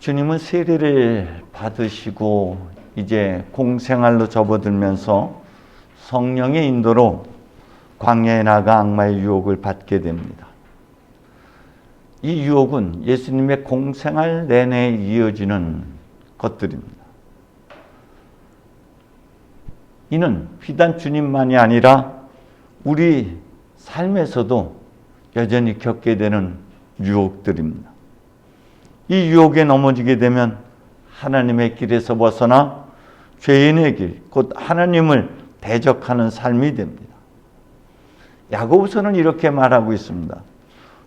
주님은 세례를 받으시고 이제 공생활로 접어들면서 성령의 인도로 광야에 나가 악마의 유혹을 받게 됩니다. 이 유혹은 예수님의 공생활 내내 이어지는 것들입니다. 이는 비단 주님만이 아니라 우리 삶에서도 여전히 겪게 되는 유혹들입니다. 이 유혹에 넘어지게 되면 하나님의 길에서 벗어나 죄인의 길, 곧 하나님을 대적하는 삶이 됩니다. 야고보서는 이렇게 말하고 있습니다.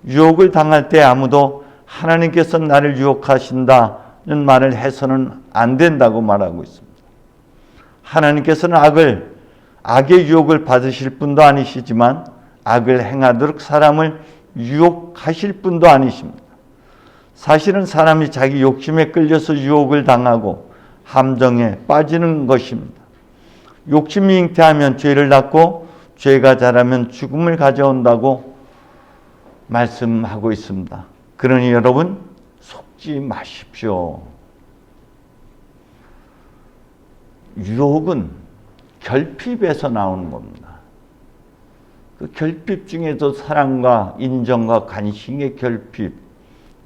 유혹을 당할 때 아무도 하나님께서 나를 유혹하신다는 말을 해서는 안 된다고 말하고 있습니다. 하나님께서는 악의 유혹을 받으실 분도 아니시지만 악을 행하도록 사람을 유혹하실 분도 아니십니다. 사실은 사람이 자기 욕심에 끌려서 유혹을 당하고 함정에 빠지는 것입니다. 욕심이 잉태하면 죄를 낳고 죄가 자라면 죽음을 가져온다고 말씀하고 있습니다. 그러니 여러분 속지 마십시오. 유혹은 결핍에서 나오는 겁니다. 그 결핍 중에도 사랑과 인정과 관심의 결핍,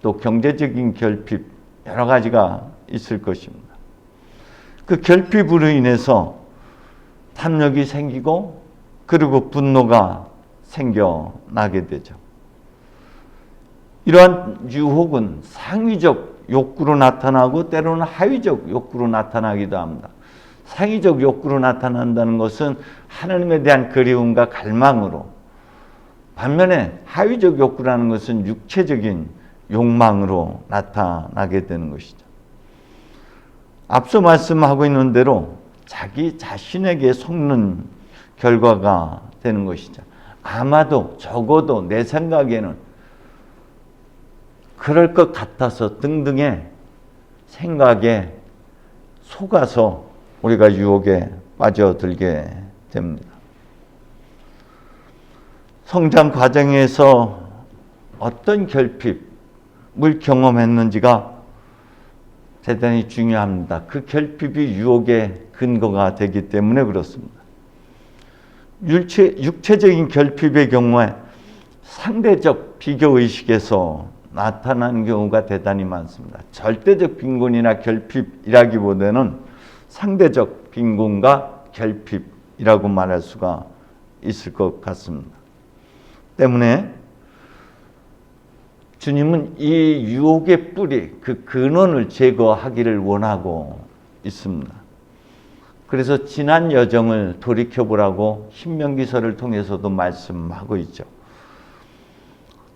또 경제적인 결핍 여러 가지가 있을 것입니다. 그 결핍으로 인해서 탐욕이 생기고 그리고 분노가 생겨나게 되죠. 이러한 유혹은 상위적 욕구로 나타나고 때로는 하위적 욕구로 나타나기도 합니다. 상위적 욕구로 나타난다는 것은 하나님에 대한 그리움과 갈망으로, 반면에 하위적 욕구라는 것은 육체적인 욕망으로 나타나게 되는 것이죠. 앞서 말씀하고 있는 대로 자기 자신에게 속는 결과가 되는 것이죠. 아마도 적어도 내 생각에는 그럴 것 같아서 등등의 생각에 속아서 우리가 유혹에 빠져들게 됩니다. 성장 과정에서 어떤 결핍을 경험했는지가 대단히 중요합니다. 그 결핍이 유혹의 근거가 되기 때문에 그렇습니다. 육체적인 결핍의 경우에 상대적 비교의식에서 나타나는 경우가 대단히 많습니다. 절대적 빈곤이나 결핍이라기보다는 상대적 빈곤과 결핍이라고 말할 수가 있을 것 같습니다. 때문에 주님은 이 유혹의 뿌리, 그 근원을 제거하기를 원하고 있습니다. 그래서 지난 여정을 돌이켜보라고 신명기서를 통해서도 말씀하고 있죠.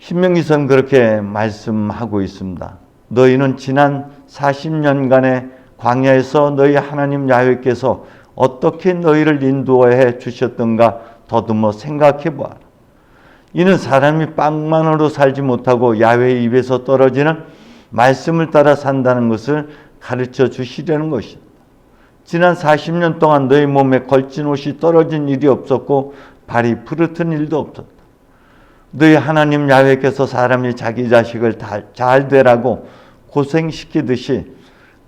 신명기서는 그렇게 말씀하고 있습니다. 너희는 지난 40년간의 광야에서 너희 하나님 야훼께서 어떻게 너희를 인도해 주셨던가 더듬어 생각해 보아라. 이는 사람이 빵만으로 살지 못하고 야훼의 입에서 떨어지는 말씀을 따라 산다는 것을 가르쳐 주시려는 것이다. 지난 40년 동안 너희 몸에 걸친 옷이 떨어진 일이 없었고 발이 부르튼 일도 없었다. 너희 하나님 야훼께서 사람이 자기 자식을 잘 되라고 고생시키듯이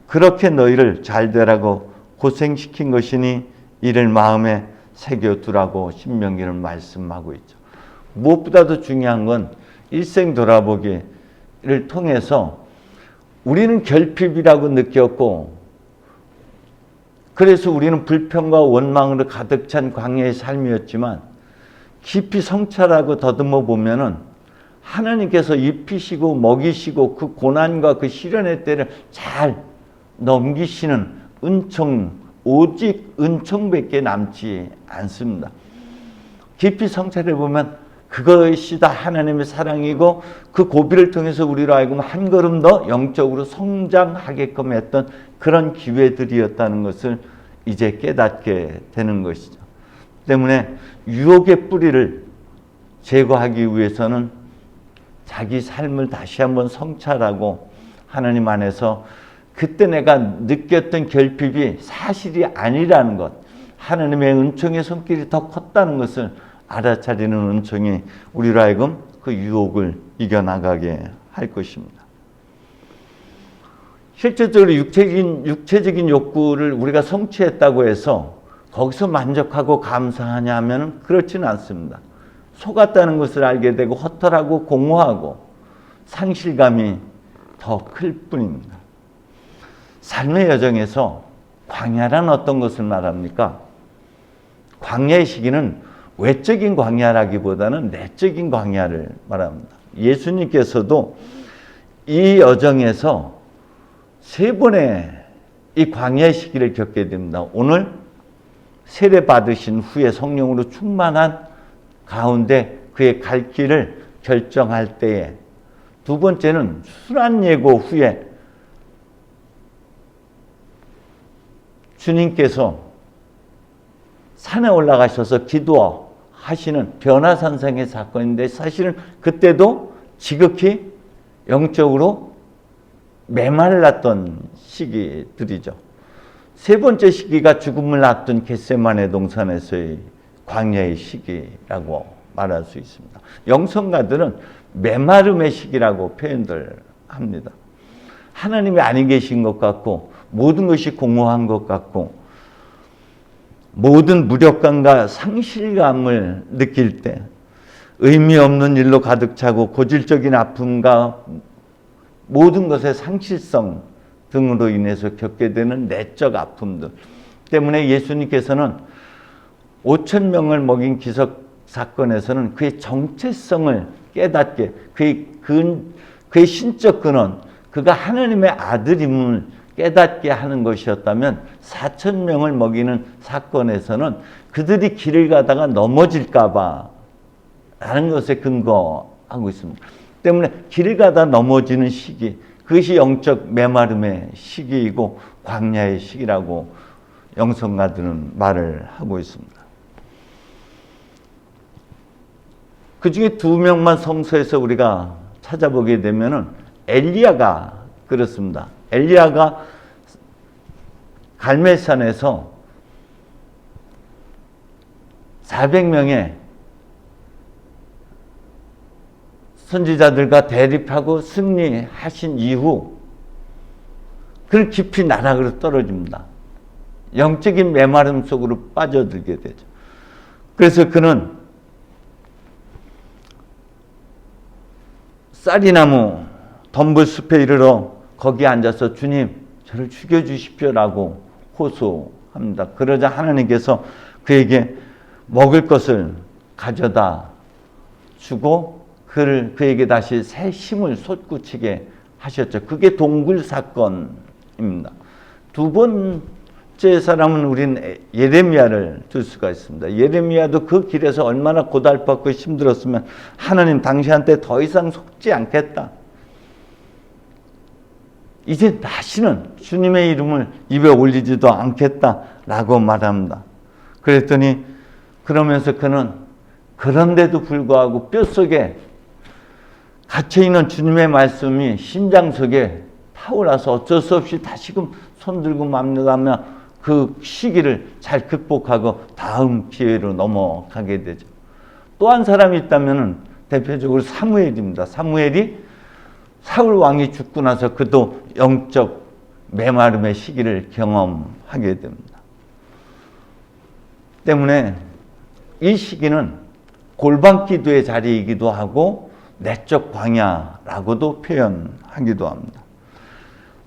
그렇게 너희를 잘 되라고 고생시킨 것이니 이를 마음에 새겨두라고 신명기는 말씀하고 있죠. 무엇보다도 중요한 건 일생 돌아보기를 통해서 우리는 결핍이라고 느꼈고 그래서 우리는 불평과 원망으로 가득 찬 광야의 삶이었지만 깊이 성찰하고 더듬어 보면은 하나님께서 입히시고 먹이시고 그 고난과 그 시련의 때를 잘 넘기시는 은총, 오직 은총밖에 남지 않습니다. 깊이 성찰해 보면 그것이 다 하나님의 사랑이고 그 고비를 통해서 우리로 하여금 한 걸음 더 영적으로 성장하게끔 했던 그런 기회들이었다는 것을 이제 깨닫게 되는 것이죠. 때문에 유혹의 뿌리를 제거하기 위해서는 자기 삶을 다시 한번 성찰하고 하나님 안에서 그때 내가 느꼈던 결핍이 사실이 아니라는 것, 하나님의 은총의 손길이 더 컸다는 것을 알아차리는 은총이 우리로 하여금 그 유혹을 이겨나가게 할 것입니다. 실질적으로 육체적인 욕구를 우리가 성취했다고 해서 거기서 만족하고 감사하냐 하면 그렇지는 않습니다. 속았다는 것을 알게 되고 허탈하고 공허하고 상실감이 더 클 뿐입니다. 삶의 여정에서 광야란 어떤 것을 말합니까? 광야의 시기는 외적인 광야라기보다는 내적인 광야를 말합니다. 예수님께서도 이 여정에서 세 번의 이 광야의 시기를 겪게 됩니다. 오늘 세례 받으신 후에 성령으로 충만한 가운데 그의 갈 길을 결정할 때에, 두 번째는 순환 예고 후에 주님께서 산에 올라가셔서 기도하시는 변화산상의 사건인데, 사실은 그때도 지극히 영적으로 메말랐던 시기들이죠. 세 번째 시기가 죽음을 앞둔 겟세마네 동산에서의 광야의 시기라고 말할 수 있습니다. 영성가들은 메마름의 시기라고 표현들 합니다. 하나님이 아니 계신 것 같고 모든 것이 공허한 것 같고 모든 무력감과 상실감을 느낄 때, 의미 없는 일로 가득 차고 고질적인 아픔과 모든 것의 상실성 등으로 인해서 겪게 되는 내적 아픔들 때문에 예수님께서는 5,000명을 먹인 기적 사건에서는 그의 정체성을 깨닫게, 그의 신적 근원, 그가 하나님의 아들임을 깨닫게 하는 것이었다면, 4,000명을 먹이는 사건에서는 그들이 길을 가다가 넘어질까 봐 라는 것에 근거하고 있습니다. 때문에 길을 가다 넘어지는 시기, 그것이 영적 메마름의 시기이고 광야의 시기라고 영성가들은 말을 하고 있습니다. 그 중에 2명만 성서에서 우리가 찾아보게 되면은 엘리야가 그렇습니다. 엘리야가 갈멜산에서 400명의 선지자들과 대립하고 승리하신 이후 그를 깊이 나락으로 떨어집니다. 영적인 메마름 속으로 빠져들게 되죠. 그래서 그는 쌀이나무 덤불숲에 이르러 거기에 앉아서 주님 저를 죽여주십시오라고 호소합니다. 그러자 하나님께서 그에게 먹을 것을 가져다 주고 그에게 다시 새 힘을 솟구치게 하셨죠. 그게 동굴 사건입니다. 두 번째 사람은 우리는 예레미야를 들 수가 있습니다. 예레미야도 그 길에서 얼마나 고달팠고 힘들었으면 하나님 당신한테 더 이상 속지 않겠다. 이제 다시는 주님의 이름을 입에 올리지도 않겠다라고 말합니다. 그랬더니 그러면서 그는 그런데도 불구하고 뼛속에 갇혀있는 주님의 말씀이 심장 속에 타올라서 어쩔 수 없이 다시금 손들고 맙니다며 그 시기를 잘 극복하고 다음 기회로 넘어가게 되죠. 또 한 사람이 있다면 대표적으로 사무엘입니다. 사무엘이 사울 왕이 죽고 나서 그도 영적 메마름의 시기를 경험하게 됩니다. 때문에 이 시기는 골방기도의 자리이기도 하고 내적 광야라고도 표현하기도 합니다.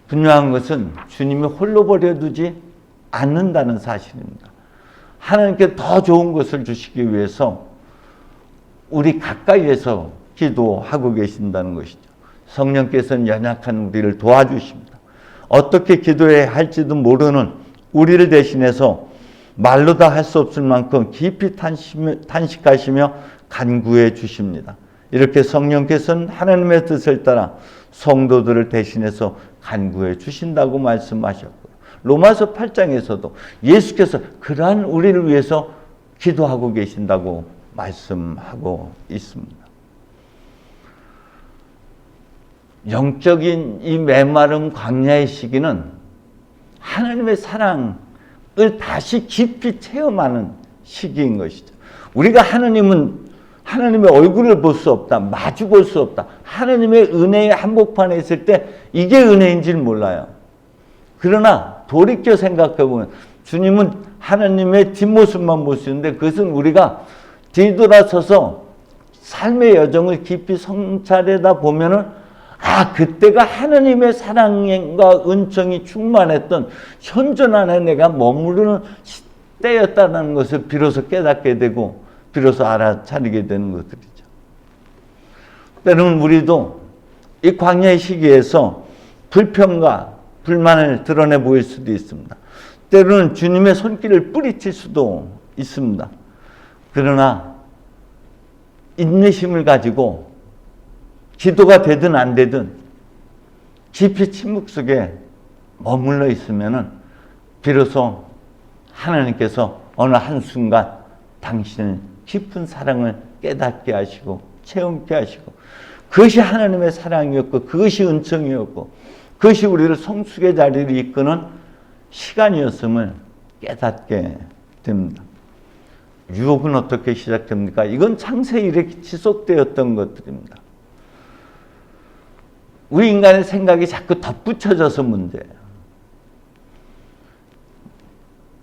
분명한 것은 주님이 홀로 버려두지 않는다는 사실입니다. 하나님께 더 좋은 것을 주시기 위해서 우리 가까이에서 기도하고 계신다는 것이죠. 성령께서는 연약한 우리를 도와주십니다. 어떻게 기도해야 할지도 모르는 우리를 대신해서 말로 다 할 수 없을 만큼 깊이 탄식하시며 간구해 주십니다. 이렇게 성령께서는 하나님의 뜻을 따라 성도들을 대신해서 간구해 주신다고 말씀하셨고요. 로마서 8장에서도 예수께서 그러한 우리를 위해서 기도하고 계신다고 말씀하고 있습니다. 영적인 이 메마름 광야의 시기는 하나님의 사랑을 다시 깊이 체험하는 시기인 것이죠. 우리가 하나님의 얼굴을 볼 수 없다. 마주 볼 수 없다. 하나님의 은혜의 한복판에 있을 때 이게 은혜인 줄 몰라요. 그러나 돌이켜 생각해 보면 주님은 하나님의 뒷모습만 볼 수 있는데, 그것은 우리가 뒤돌아서서 삶의 여정을 깊이 성찰하다 보면은 그때가 하나님의 사랑과 은총이 충만했던 현존 안에 내가 머무르는 때였다는 것을 비로소 깨닫게 되고 비로소 알아차리게 되는 것들이죠. 때로는 우리도 이 광야의 시기에서 불평과 불만을 드러내 보일 수도 있습니다. 때로는 주님의 손길을 뿌리칠 수도 있습니다. 그러나 인내심을 가지고 기도가 되든 안 되든 깊이 침묵 속에 머물러 있으면은 비로소 하나님께서 어느 한순간 당신의 깊은 사랑을 깨닫게 하시고 체험케 하시고, 그것이 하나님의 사랑이었고 그것이 은총이었고 그것이 우리를 성숙의 자리를 이끄는 시간이었음을 깨닫게 됩니다. 유혹은 어떻게 시작됩니까? 이건 창세 이래 지속되었던 것들입니다. 우리 인간의 생각이 자꾸 덧붙여져서 문제예요.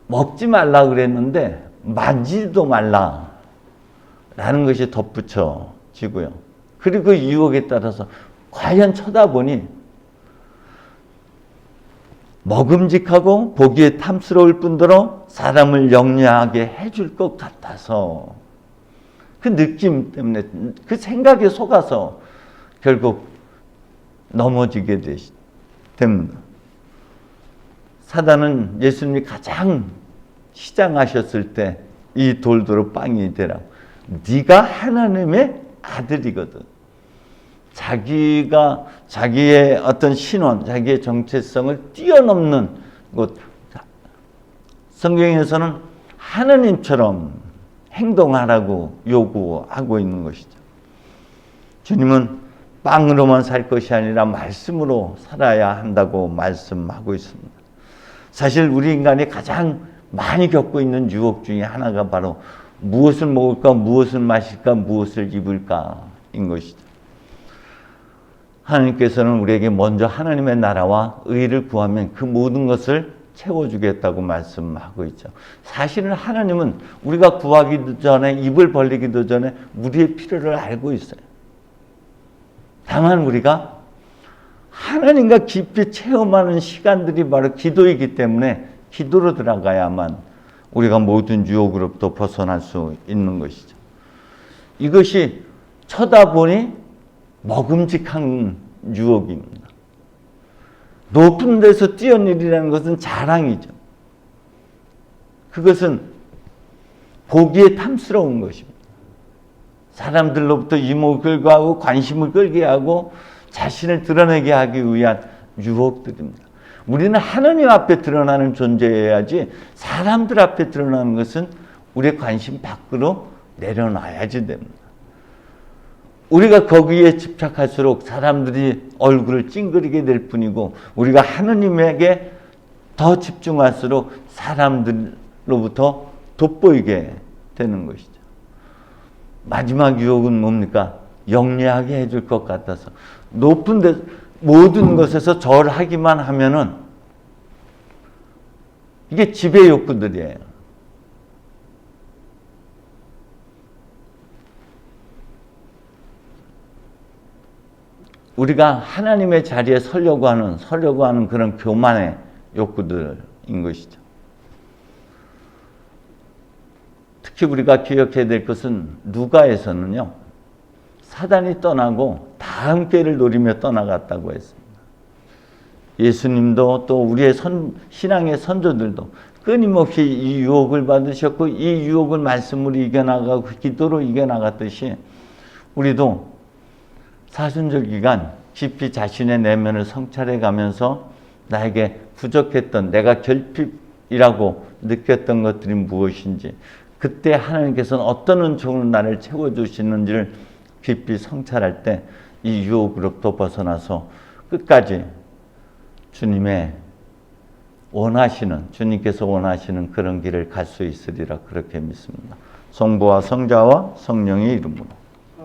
먹지 말라 그랬는데 만지지도 말라 라는 것이 덧붙여지고요. 그리고 그 유혹에 따라서 과연 쳐다보니 먹음직하고 보기에 탐스러울 뿐더러 사람을 영리하게 해줄 것 같아서, 그 느낌 때문에 그 생각에 속아서 결국 넘어지게 됩니다. 사단은 예수님이 가장 시장하셨을 때 이 돌도로 빵이 되라고, 네가 하나님의 아들이거든. 자기의 어떤 신원, 자기의 정체성을 뛰어넘는 것, 성경에서는 하나님처럼 행동하라고 요구하고 있는 것이죠. 주님은 빵으로만 살 것이 아니라 말씀으로 살아야 한다고 말씀하고 있습니다. 사실 우리 인간이 가장 많이 겪고 있는 유혹 중에 하나가 바로 무엇을 먹을까, 무엇을 마실까, 무엇을 입을까인 것이죠. 하나님께서는 우리에게 먼저 하나님의 나라와 의를 구하면 그 모든 것을 채워주겠다고 말씀하고 있죠. 사실은 하나님은 우리가 구하기도 전에, 입을 벌리기도 전에 우리의 필요를 알고 있어요. 다만 우리가 하나님과 깊이 체험하는 시간들이 바로 기도이기 때문에 기도로 들어가야만 우리가 모든 유혹으로부터 벗어날 수 있는 것이죠. 이것이 쳐다보니 먹음직한 유혹입니다. 높은 데서 뛰어내리라는 것은 자랑이죠. 그것은 보기에 탐스러운 것입니다. 사람들로부터 이목을 끌게 하고 관심을 끌게 하고 자신을 드러내게 하기 위한 유혹들입니다. 우리는 하나님 앞에 드러나는 존재여야지 사람들 앞에 드러나는 것은 우리의 관심 밖으로 내려놔야지 됩니다. 우리가 거기에 집착할수록 사람들이 얼굴을 찡그리게 될 뿐이고, 우리가 하나님에게 더 집중할수록 사람들로부터 돋보이게 되는 것이죠. 마지막 유혹은 뭡니까? 영리하게 해줄 것 같아서 높은 데 모든 것에서 절하기만 하면은 이게 지배 욕구들이에요. 우리가 하나님의 자리에 서려고 하는 그런 교만의 욕구들인 것이죠. 특히 우리가 기억해야 될 것은 누가에서는요, 사단이 떠나고 다 함께를 노리며 떠나갔다고 했습니다. 예수님도 또 우리의 신앙의 선조들도 끊임없이 이 유혹을 받으셨고, 이 유혹을 말씀으로 이겨나가고 기도로 이겨나갔듯이 우리도 사순절 기간 깊이 자신의 내면을 성찰해 가면서 나에게 부족했던, 내가 결핍이라고 느꼈던 것들이 무엇인지, 그때 하나님께서는 어떤 은총으로 나를 채워주시는지를 깊이 성찰할 때 이 유혹으로부터 벗어나서 끝까지 주님께서 원하시는 그런 길을 갈 수 있으리라 그렇게 믿습니다. 성부와 성자와 성령의 이름으로.